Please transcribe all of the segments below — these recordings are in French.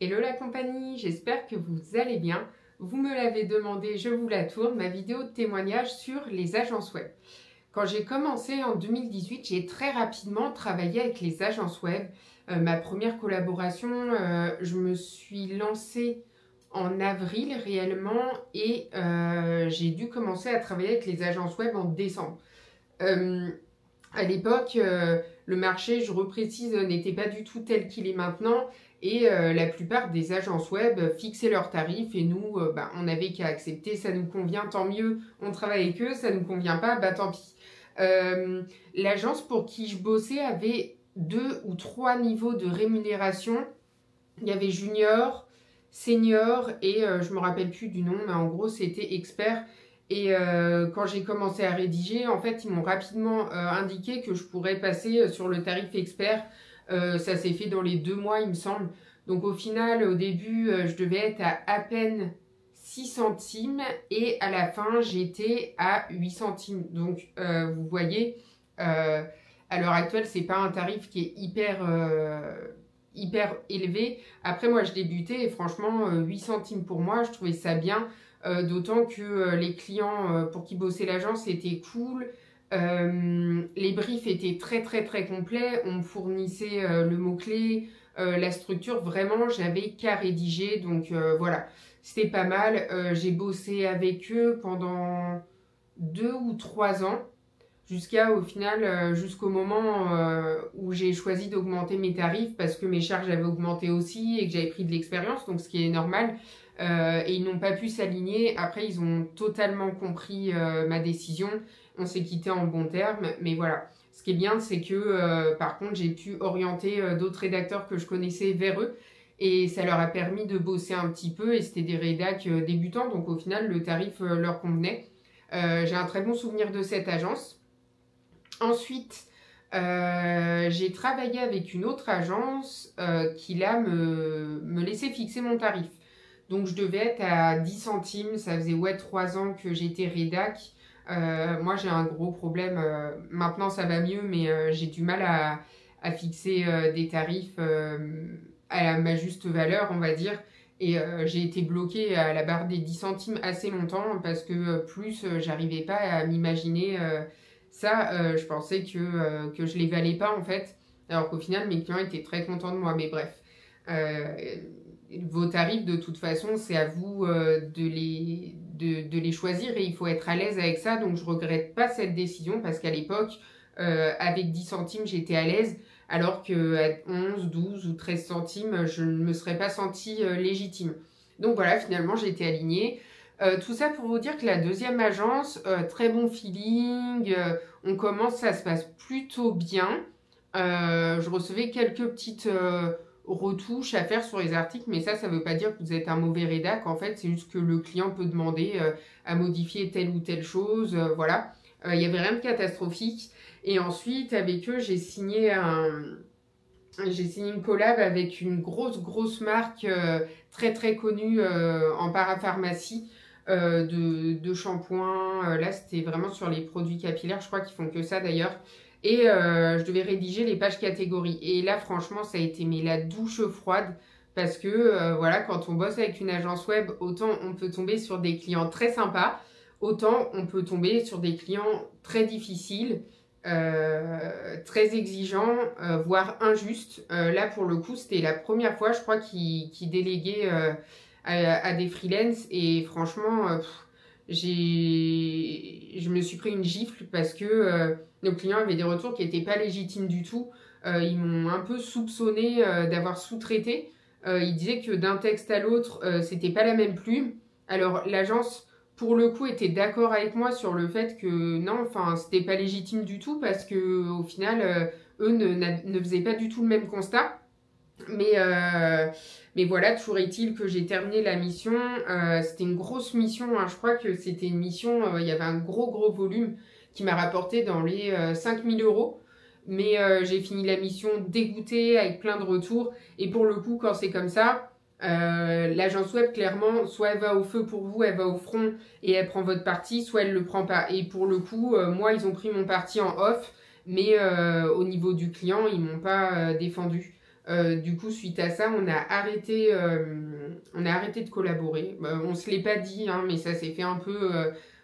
Hello la compagnie, j'espère que vous allez bien. Vous me l'avez demandé, je vous la tourne, ma vidéo de témoignage sur les agences web. Quand j'ai commencé en 2018, j'ai très rapidement travaillé avec les agences web. Ma première collaboration, je me suis lancée en avril réellement et j'ai dû commencer à travailler avec les agences web en décembre. À l'époque, le marché, je reprécise, n'était pas du tout tel qu'il est maintenant et la plupart des agences web fixaient leurs tarifs et nous, on n'avait qu'à accepter, ça nous convient, tant mieux, on travaille avec eux, ça nous convient pas, tant pis. L'agence pour qui je bossais avait 2 ou 3 niveaux de rémunération. Il y avait junior, senior et je me rappelle plus du nom, mais en gros c'était expert. Et quand j'ai commencé à rédiger, en fait, ils m'ont rapidement indiqué que je pourrais passer sur le tarif expert. Ça s'est fait dans les 2 mois, il me semble. Donc au final, au début, je devais être à peine 6 centimes et à la fin, j'étais à 8 centimes. Donc vous voyez, à l'heure actuelle, c'est pas un tarif qui est hyper élevé. Après, moi, je débutais et franchement, 8 centimes pour moi, je trouvais ça bien. D'autant que les clients pour qui bossait l'agence étaient cool. Les briefs étaient très complets. On me fournissait le mot-clé, la structure. Vraiment, j'avais qu'à rédiger. Donc voilà, c'était pas mal. J'ai bossé avec eux pendant 2 ou 3 ans. Au final, jusqu'au moment où j'ai choisi d'augmenter mes tarifs parce que mes charges avaient augmenté aussi et que j'avais pris de l'expérience, donc ce qui est normal. Et ils n'ont pas pu s'aligner. Après, ils ont totalement compris ma décision. On s'est quitté en bons termes. Mais voilà, ce qui est bien, c'est que par contre, j'ai pu orienter d'autres rédacteurs que je connaissais vers eux. Et ça leur a permis de bosser un petit peu. Et c'était des rédacs débutants. Donc au final, le tarif leur convenait. J'ai un très bon souvenir de cette agence. Ensuite, j'ai travaillé avec une autre agence qui là me laissait fixer mon tarif. Donc je devais être à 10 centimes, ça faisait 3 ans que j'étais rédac. Moi j'ai un gros problème, maintenant ça va mieux, mais j'ai du mal à fixer des tarifs à ma juste valeur, on va dire. Et j'ai été bloquée à la barre des 10 centimes assez longtemps parce que plus j'arrivais pas à m'imaginer ça. Je pensais que je les valais pas en fait. Alors qu'au final mes clients étaient très contents de moi, mais bref. Vos tarifs, de toute façon, c'est à vous de les choisir et il faut être à l'aise avec ça. Donc, je regrette pas cette décision parce qu'à l'époque, avec 10 centimes, j'étais à l'aise. Alors qu'à 11, 12 ou 13 centimes, je ne me serais pas sentie légitime. Donc voilà, finalement, j'ai été alignée. Tout ça pour vous dire que la deuxième agence, très bon feeling. On commence, ça se passe plutôt bien. Je recevais quelques petites retouches à faire sur les articles, mais ça veut pas dire que vous êtes un mauvais rédac. En fait, c'est juste que le client peut demander à modifier telle ou telle chose. Voilà. Il y avait rien de catastrophique. Et ensuite, avec eux, j'ai signé une collab avec une grosse marque très connue en parapharmacie de shampoing. Là, c'était vraiment sur les produits capillaires. Je crois qu'ils font que ça d'ailleurs. Et je devais rédiger les pages catégories. Et là, franchement, ça a été la douche froide. Parce que, voilà, quand on bosse avec une agence web, autant on peut tomber sur des clients très sympas, autant on peut tomber sur des clients très difficiles, très exigeants, voire injustes. Là, pour le coup, c'était la première fois, je crois, qu'ils déléguaient à des freelances. Et franchement, je me suis pris une gifle parce que nos clients avaient des retours qui n'étaient pas légitimes du tout. Ils m'ont un peu soupçonné d'avoir sous-traité. Ils disaient que d'un texte à l'autre, c'était pas la même plume. Alors l'agence, pour le coup, était d'accord avec moi sur le fait que non, enfin, c'était pas légitime du tout parce que au final, eux ne faisaient pas du tout le même constat. Mais voilà, toujours est-il que j'ai terminé la mission. C'était une grosse mission, hein. Je crois que c'était une mission, il y avait un gros volume qui m'a rapporté dans les 5 000 euros. Mais j'ai fini la mission dégoûtée avec plein de retours. Et pour le coup, quand c'est comme ça, l'agence web, clairement, soit elle va au feu pour vous, elle va au front et elle prend votre parti, soit elle le prend pas. Et pour le coup, moi, ils ont pris mon parti en off, mais au niveau du client, ils m'ont pas défendu. Du coup, suite à ça, on a arrêté de collaborer. On se l'est pas dit, hein, mais ça s'est fait un peu...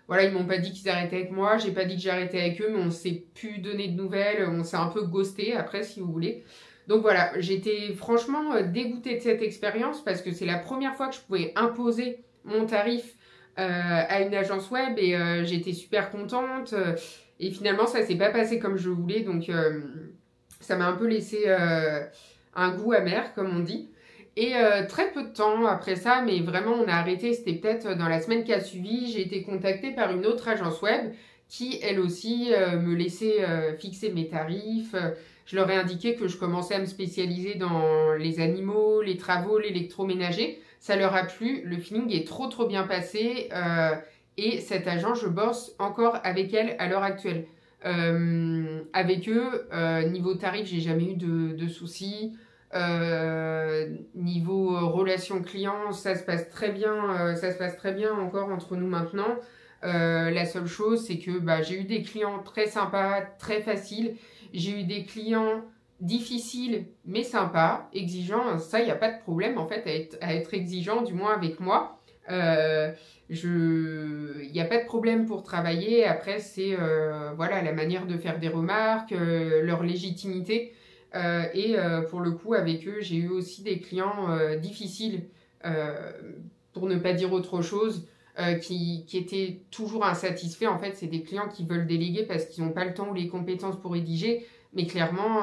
voilà, ils m'ont pas dit qu'ils arrêtaient avec moi, j'ai pas dit que j'arrêtais avec eux, mais on s'est plus donné de nouvelles, on s'est un peu ghosté après, si vous voulez. Donc voilà, j'étais franchement dégoûtée de cette expérience parce que c'est la première fois que je pouvais imposer mon tarif à une agence web et j'étais super contente. Et finalement, ça s'est pas passé comme je voulais, donc ça m'a un peu laissé un goût amer, comme on dit. Et très peu de temps après ça, mais vraiment on a arrêté, c'était peut-être dans la semaine qui a suivi, j'ai été contactée par une autre agence web qui, elle aussi, me laissait fixer mes tarifs. Je leur ai indiqué que je commençais à me spécialiser dans les animaux, les travaux, l'électroménager. Ça leur a plu, le feeling est trop bien passé et cette agence, je bosse encore avec elle à l'heure actuelle. Avec eux, niveau tarif, j'ai jamais eu de soucis. Niveau relation client, ça se passe très bien, encore entre nous maintenant. La seule chose, c'est que j'ai eu des clients très sympas, très faciles. J'ai eu des clients difficiles, mais sympas, exigeants. Ça, il n'y a pas de problème en fait à être exigeant, du moins avec moi. Il n'y a pas de problème pour travailler. Après, c'est voilà, la manière de faire des remarques, leur légitimité. Pour le coup, avec eux, j'ai eu aussi des clients difficiles, pour ne pas dire autre chose, qui étaient toujours insatisfaits. En fait, c'est des clients qui veulent déléguer parce qu'ils n'ont pas le temps ou les compétences pour rédiger. Mais clairement,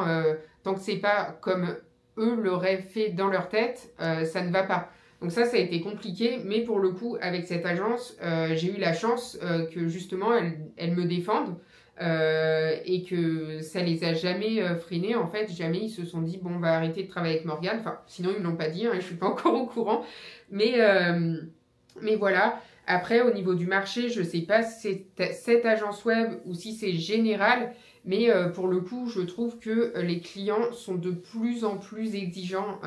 tant que c'est pas comme eux l'auraient fait dans leur tête, ça ne va pas. Donc ça a été compliqué. Mais pour le coup, avec cette agence, j'ai eu la chance que justement, elle me défende. Et que ça les a jamais freinés, en fait, jamais ils se sont dit bon, on va arrêter de travailler avec Morgane, enfin sinon ils me l'ont pas dit, hein, je suis pas encore au courant, mais voilà. Après, au niveau du marché, je sais pas si c'est cette agence web ou si c'est général, mais pour le coup, je trouve que les clients sont de plus en plus exigeants.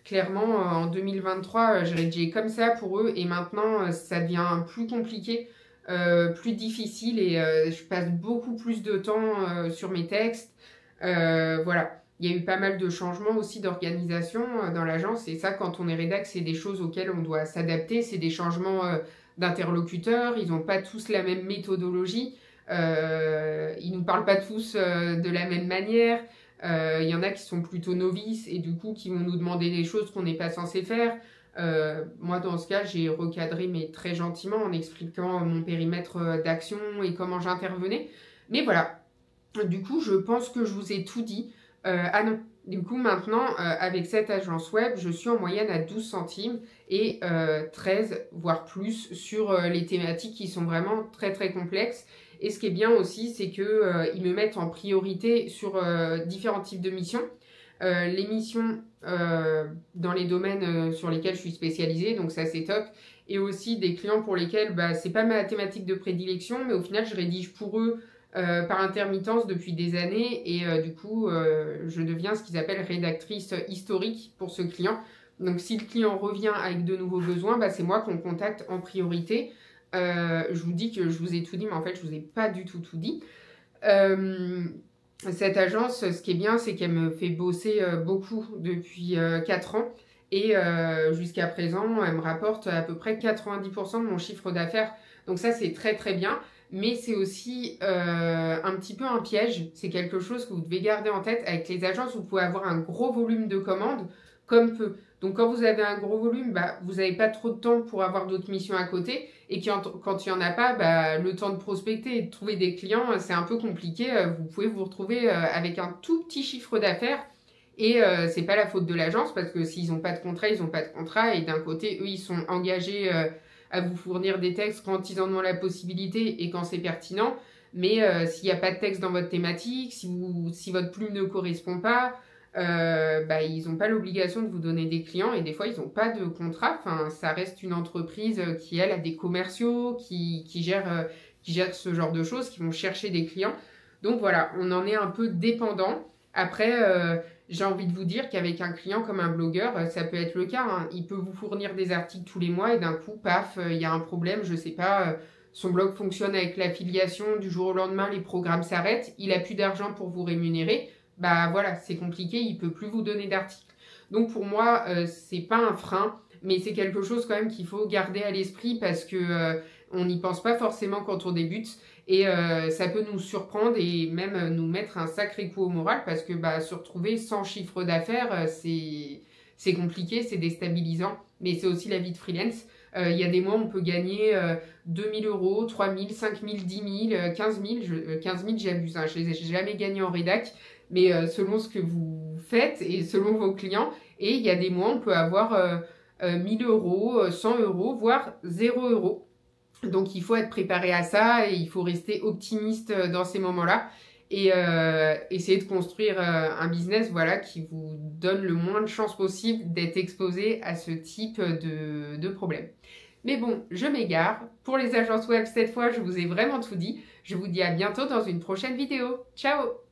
Clairement, en 2023, je rédigeais comme ça pour eux et maintenant, ça devient plus compliqué. Plus difficile et je passe beaucoup plus de temps sur mes textes. Voilà. Il y a eu pas mal de changements aussi d'organisation dans l'agence et ça, quand on est rédac, c'est des choses auxquelles on doit s'adapter. C'est des changements d'interlocuteurs. Ils n'ont pas tous la même méthodologie. Ils nous parlent pas tous de la même manière. Il y en a qui sont plutôt novices et du coup qui vont nous demander des choses qu'on n'est pas censé faire. Moi, dans ce cas, j'ai recadré, mais très gentiment, en expliquant mon périmètre d'action et comment j'intervenais. Mais voilà, du coup, je pense que je vous ai tout dit. Ah non, du coup, maintenant, avec cette agence web, je suis en moyenne à 12 centimes et 13, voire plus, sur les thématiques qui sont vraiment très complexes. Et ce qui est bien aussi, c'est qu'ils me mettent en priorité sur différents types de missions. Les missions dans les domaines sur lesquels je suis spécialisée, donc ça c'est top. Et aussi des clients pour lesquels c'est pas ma thématique de prédilection, mais au final je rédige pour eux par intermittence depuis des années et du coup je deviens ce qu'ils appellent rédactrice historique pour ce client. Donc si le client revient avec de nouveaux besoins, c'est moi qu'on contacte en priorité. Je vous dis que je vous ai tout dit, mais en fait je vous ai pas du tout dit. Cette agence, ce qui est bien, c'est qu'elle me fait bosser beaucoup depuis 4 ans. Et jusqu'à présent, elle me rapporte à peu près 90% de mon chiffre d'affaires. Donc ça, c'est très bien. Mais c'est aussi un petit peu un piège. C'est quelque chose que vous devez garder en tête. Avec les agences, vous pouvez avoir un gros volume de commandes comme peu. Donc quand vous avez un gros volume, vous n'avez pas trop de temps pour avoir d'autres missions à côté. Et quand il n'y en a pas, le temps de prospecter et de trouver des clients, c'est un peu compliqué. Vous pouvez vous retrouver avec un tout petit chiffre d'affaires. Et c'est pas la faute de l'agence parce que s'ils n'ont pas de contrat, ils n'ont pas de contrat. Et d'un côté, eux, ils sont engagés à vous fournir des textes quand ils en ont la possibilité et quand c'est pertinent. Mais s'il n'y a pas de texte dans votre thématique, si votre plume ne correspond pas, ils n'ont pas l'obligation de vous donner des clients et des fois ils n'ont pas de contrat. Enfin, ça reste une entreprise qui elle a des commerciaux, qui gère ce genre de choses, qui vont chercher des clients. Donc voilà, on en est un peu dépendant. Après, j'ai envie de vous dire qu'avec un client comme un blogueur, ça peut être le cas. Hein. Il peut vous fournir des articles tous les mois et d'un coup, paf, il y a un problème, je sais pas. Son blog fonctionne avec l'affiliation, du jour au lendemain, les programmes s'arrêtent, il a plus d'argent pour vous rémunérer. Voilà, c'est compliqué, il peut plus vous donner d'articles. Donc pour moi, c'est pas un frein, mais c'est quelque chose quand même qu'il faut garder à l'esprit parce que on n'y pense pas forcément quand on débute et ça peut nous surprendre et même nous mettre un sacré coup au moral parce que se retrouver sans chiffre d'affaires, c'est compliqué, c'est déstabilisant, mais c'est aussi la vie de freelance. Il y a des mois où on peut gagner 2000 euros, 3000, 5000, 10 000, 15 000. 15 000, j'abuse, hein, je ne les ai jamais gagnés en rédac, mais selon ce que vous faites et selon vos clients. Et il y a des mois, on peut avoir 1000 euros, 100 euros, voire 0 euros. Donc il faut être préparé à ça et il faut rester optimiste dans ces moments-là et essayer de construire un business qui vous donne le moins de chances possible d'être exposé à ce type de problème. Mais bon, je m'égare. Pour les agences web, cette fois, je vous ai vraiment tout dit. Je vous dis à bientôt dans une prochaine vidéo. Ciao!